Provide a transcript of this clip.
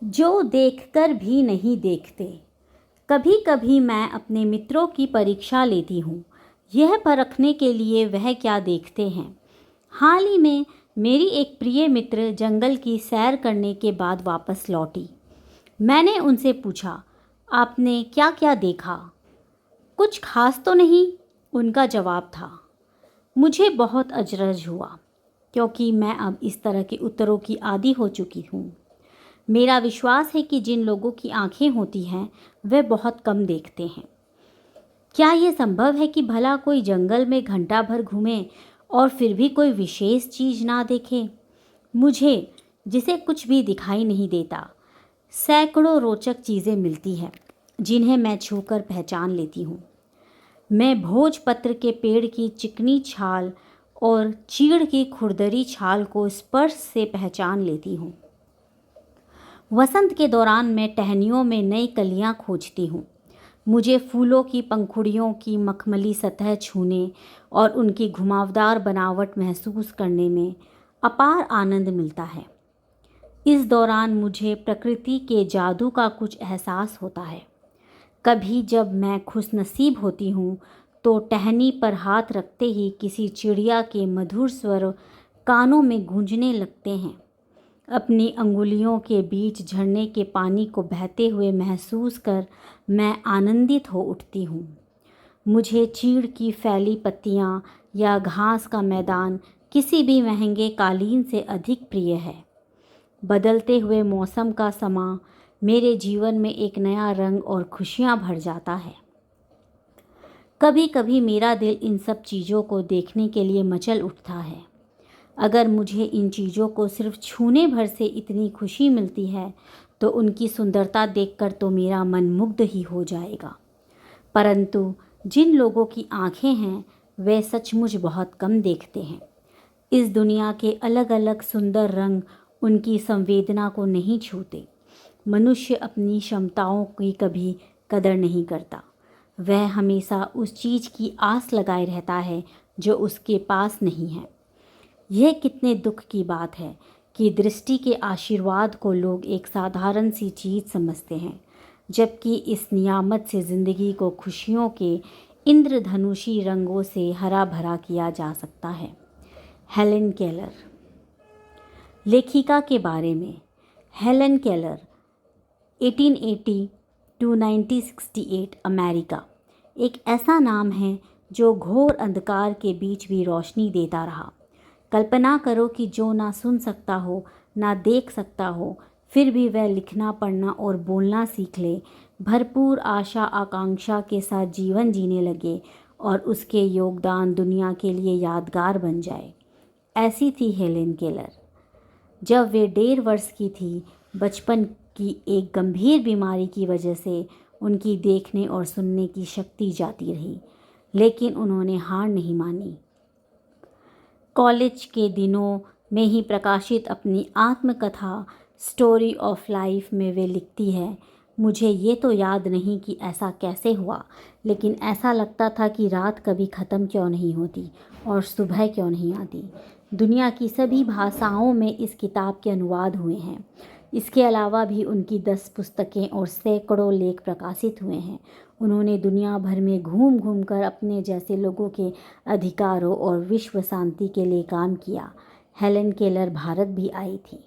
जो देखकर भी नहीं देखते। कभी कभी मैं अपने मित्रों की परीक्षा लेती हूँ, यह परखने के लिए वह क्या देखते हैं। हाल ही में मेरी एक प्रिय मित्र जंगल की सैर करने के बाद वापस लौटी। मैंने उनसे पूछा, आपने क्या क्या देखा? कुछ खास तो नहीं, उनका जवाब था। मुझे बहुत अचरज हुआ, क्योंकि मैं अब इस तरह के उत्तरों की आदी हो चुकी हूँ। मेरा विश्वास है कि जिन लोगों की आंखें होती हैं वे बहुत कम देखते हैं। क्या ये संभव है कि भला कोई जंगल में घंटा भर घूमे और फिर भी कोई विशेष चीज़ ना देखे? मुझे, जिसे कुछ भी दिखाई नहीं देता, सैकड़ों रोचक चीज़ें मिलती हैं जिन्हें मैं छूकर पहचान लेती हूँ। मैं भोजपत्र के पेड़ की चिकनी छाल और चीड़ की खुरदरी छाल को स्पर्श से पहचान लेती हूँ। वसंत के दौरान मैं टहनियों में नई कलियां खोजती हूँ। मुझे फूलों की पंखुड़ियों की मखमली सतह छूने और उनकी घुमावदार बनावट महसूस करने में अपार आनंद मिलता है। इस दौरान मुझे प्रकृति के जादू का कुछ एहसास होता है। कभी जब मैं खुशनसीब होती हूँ तो टहनी पर हाथ रखते ही किसी चिड़िया के मधुर स्वर कानों में गूंजने लगते हैं। अपनी अंगुलियों के बीच झरने के पानी को बहते हुए महसूस कर मैं आनंदित हो उठती हूँ। मुझे चीड़ की फैली पत्तियाँ या घास का मैदान किसी भी महंगे कालीन से अधिक प्रिय है। बदलते हुए मौसम का समा मेरे जीवन में एक नया रंग और खुशियाँ भर जाता है। कभी कभी मेरा दिल इन सब चीज़ों को देखने के लिए मचल उठता है। अगर मुझे इन चीज़ों को सिर्फ छूने भर से इतनी खुशी मिलती है तो उनकी सुंदरता देखकर तो मेरा मन मुग्ध ही हो जाएगा। परंतु जिन लोगों की आंखें हैं वे सचमुच बहुत कम देखते हैं। इस दुनिया के अलग अलग सुंदर रंग उनकी संवेदना को नहीं छूते। मनुष्य अपनी क्षमताओं की कभी कदर नहीं करता। वह हमेशा उस चीज़ की आस लगाए रहता है जो उसके पास नहीं है। यह कितने दुख की बात है कि दृष्टि के आशीर्वाद को लोग एक साधारण सी चीज़ समझते हैं, जबकि इस नियामत से ज़िंदगी को खुशियों के इंद्रधनुषी रंगों से हरा भरा किया जा सकता है। Helen Keller. लेखिका के बारे में। Helen Keller 1880 to 1968 America. एक ऐसा नाम है जो घोर अंधकार के बीच भी रोशनी देता रहा। कल्पना करो कि जो ना सुन सकता हो, ना देख सकता हो, फिर भी वह लिखना, पढ़ना और बोलना सीख ले, भरपूर आशा आकांक्षा के साथ जीवन जीने लगे और उसके योगदान दुनिया के लिए यादगार बन जाए। ऐसी थी हेलेन केलर। जब वे 1.5 वर्ष की थी, बचपन की एक गंभीर बीमारी की वजह से उनकी देखने और सुनने की शक्ति जाती रही, लेकिन उन्होंने हार नहीं मानी। कॉलेज के दिनों में ही प्रकाशित अपनी आत्मकथा स्टोरी ऑफ लाइफ में वे लिखती है, मुझे ये तो याद नहीं कि ऐसा कैसे हुआ, लेकिन ऐसा लगता था कि रात कभी ख़त्म क्यों नहीं होती और सुबह क्यों नहीं आती। दुनिया की सभी भाषाओं में इस किताब के अनुवाद हुए हैं। इसके अलावा भी उनकी 10 पुस्तकें और सैकड़ों लेख प्रकाशित हुए हैं। उन्होंने दुनिया भर में घूम घूम कर अपने जैसे लोगों के अधिकारों और विश्व शांति के लिए काम किया। हेलेन केलर भारत भी आई थी।